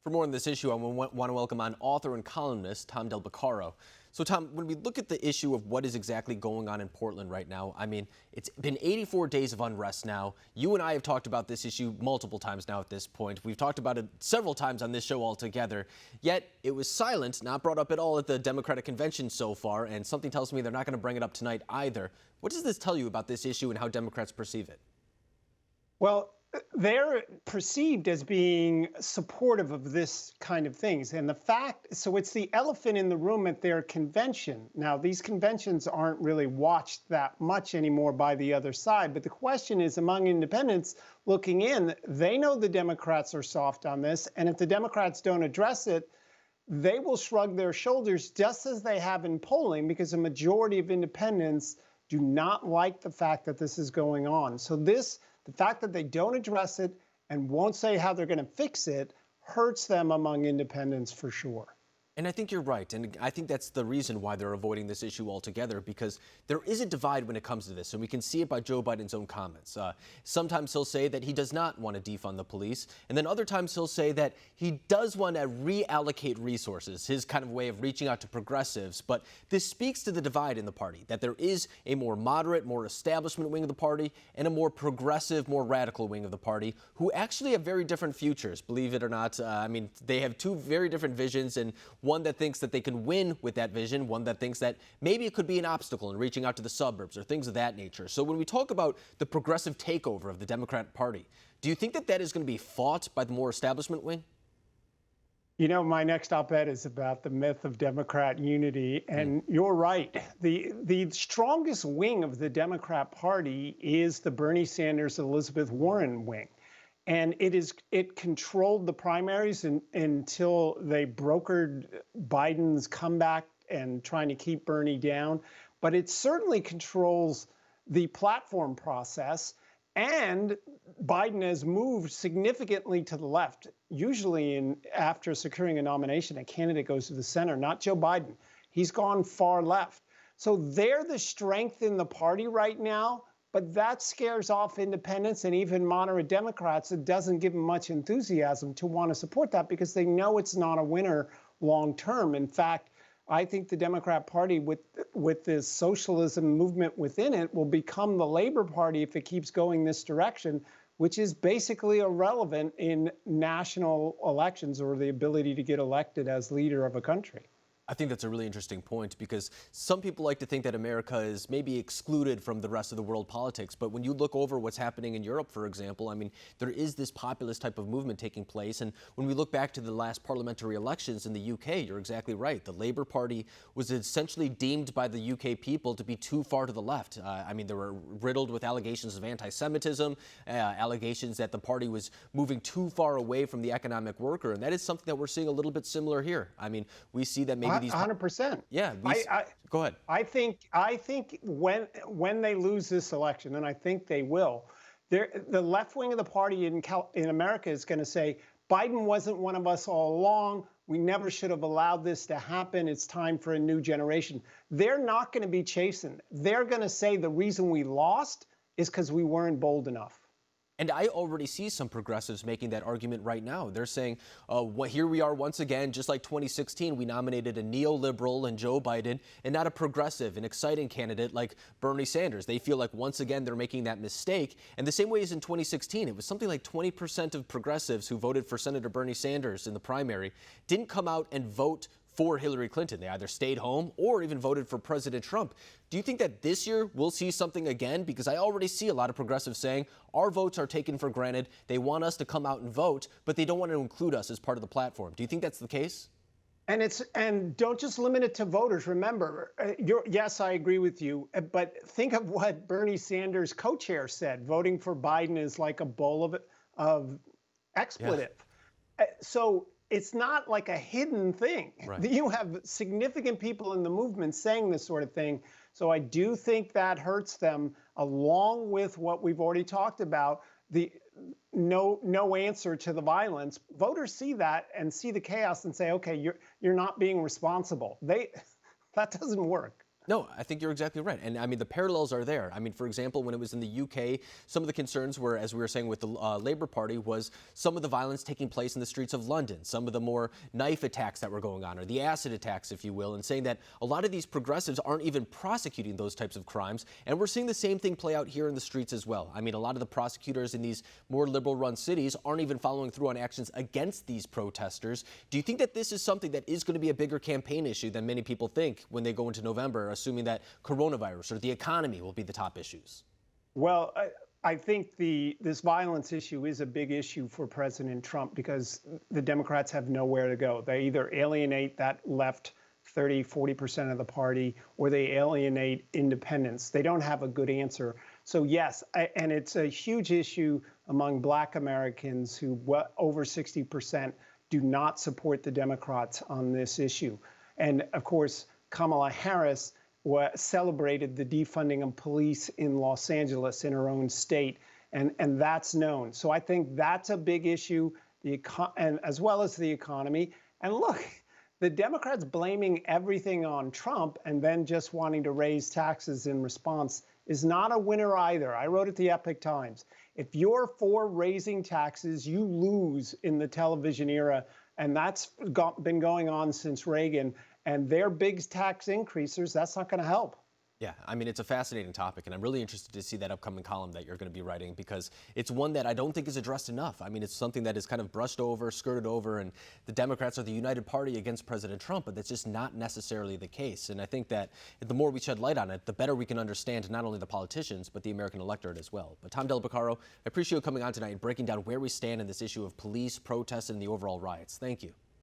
For more on this issue, I want to welcome on author and columnist Tom Del Beccaro. So, Tom, when we look at the issue of what is exactly going on in Portland right now, I mean, it's been 84 days of unrest now. You and I have talked about this issue multiple times now at this point. We've talked about it several times on this show altogether. Yet, it was silent, not brought up at all at the Democratic convention so far, and something tells me they're not going to bring it up tonight either. What does this tell you about this issue and how Democrats perceive it? Well, they're perceived as being supportive of this kind of things. And so it's the elephant in the room at their convention. Now, these conventions aren't really watched that much anymore by the other side. But the question is, among independents looking in, they know the Democrats are soft on this. And if the Democrats don't address it, they will shrug their shoulders just as they have in polling, because a majority of independents do not like the fact that this is going on. So the fact that they don't address it and won't say how they're going to fix it hurts them among independents for sure. And I think you're right. And I think that's the reason why they're avoiding this issue altogether, because there is a divide when it comes to this. And we can see it by Joe Biden's own comments. Sometimes he'll say that he does not want to defund the police. And then other times he'll say that he does want to reallocate resources, his kind of way of reaching out to progressives. But this speaks to the divide in the party, that there is a more moderate, more establishment wing of the party and a more progressive, more radical wing of the party who actually have very different futures, believe it or not. I mean, they have two very different visions, and one that thinks that they can win with that vision, one that thinks that maybe it could be an obstacle in reaching out to the suburbs or things of that nature. So when we talk about the progressive takeover of the Democrat Party, do you think that that is going to be fought by the more establishment wing? You know, my next op-ed is about the myth of Democrat unity, and you're right. The strongest wing of the Democrat Party is the Bernie Sanders, Elizabeth Warren wing. And it controlled the primaries until they brokered Biden's comeback and trying to keep Bernie down. But it certainly controls the platform process. And Biden has moved significantly to the left. Usually after securing a nomination, a candidate goes to the center, not Joe Biden. He's gone far left. So they're the strength in the party right now. But that scares off independents and even moderate Democrats. It doesn't give them much enthusiasm to want to support that because they know it's not a winner long term. In fact, I think the Democrat Party with this socialism movement within it will become the Labor Party if it keeps going this direction, which is basically irrelevant in national elections or the ability to get elected as leader of a country. I think that's a really interesting point, because some people like to think that America is maybe excluded from the rest of the world politics. But when you look over what's happening in Europe, for example, I mean, there is this populist type of movement taking place. And when we look back to the last parliamentary elections in the UK, you're exactly right. The Labour Party was essentially deemed by the UK people to be too far to the left. I mean, they were riddled with allegations of anti-Semitism, allegations that the party was moving too far away from the economic worker. And that is something that we're seeing a little bit similar here. I mean, we see that maybe 100%. Yeah. Go ahead. I think when they lose this election, and I think they will, the left wing of the party in America is going to say, Biden wasn't one of us all along. We never should have allowed this to happen. It's time for a new generation. They're not going to be chastened. They're going to say the reason we lost is because we weren't bold enough. And I already see some progressives making that argument right now. They're saying, here we are once again, just like 2016, we nominated a neoliberal in Joe Biden and not a progressive, an exciting candidate like Bernie Sanders. They feel like once again they're making that mistake. And the same way as in 2016, it was something like 20% of progressives who voted for Senator Bernie Sanders in the primary didn't come out and vote for Hillary Clinton. They either stayed home or even voted for President Trump. Do you think that this year we'll see something again? Because I already see a lot of progressives saying our votes are taken for granted. They want us to come out and vote, but they don't want to include us as part of the platform. Do you think that's the case? And don't just limit it to voters. Remember, yes, I agree with you. But think of what Bernie Sanders' co-chair said. Voting for Biden is like a bowl of expletive. Yeah. So it's not like a hidden thing. Right. You have significant people in the movement saying this sort of thing. So I do think that hurts them, along with what we've already talked about, the no answer to the violence. Voters see that and see the chaos and say, okay, you're not being responsible. That doesn't work. No, I think you're exactly right. And I mean, the parallels are there. I mean, for example, when it was in the UK, some of the concerns were, as we were saying with the Labour Party, was some of the violence taking place in the streets of London, some of the more knife attacks that were going on, or the acid attacks, if you will, and saying that a lot of these progressives aren't even prosecuting those types of crimes. And we're seeing the same thing play out here in the streets as well. I mean, a lot of the prosecutors in these more liberal-run cities aren't even following through on actions against these protesters. Do you think that this is something that is going to be a bigger campaign issue than many people think when they go into November, assuming that coronavirus or the economy will be the top issues? Well, I think this violence issue is a big issue for President Trump because the Democrats have nowhere to go. They either alienate that left 30–40% of the party, or they alienate independents. They don't have a good answer. So yes, and it's a huge issue among Black Americans who over 60% do not support the Democrats on this issue. And of course, Kamala Harris celebrated the defunding of police in Los Angeles, in her own state, and that's known. So I think that's a big issue, and as well as the economy. And look, the Democrats blaming everything on Trump and then just wanting to raise taxes in response is not a winner either. I wrote at the Epoch Times, if you're for raising taxes, you lose in the television era, and that's been going on since Reagan. And their big tax increases, that's not going to help. Yeah, I mean, it's a fascinating topic, and I'm really interested to see that upcoming column that you're going to be writing, because it's one that I don't think is addressed enough. I mean, it's something that is kind of brushed over, skirted over, and the Democrats are the united party against President Trump, but that's just not necessarily the case. And I think that the more we shed light on it, the better we can understand not only the politicians, but the American electorate as well. But Tom Del Beccaro, I appreciate you coming on tonight and breaking down where we stand in this issue of police, protests, and the overall riots. Thank you.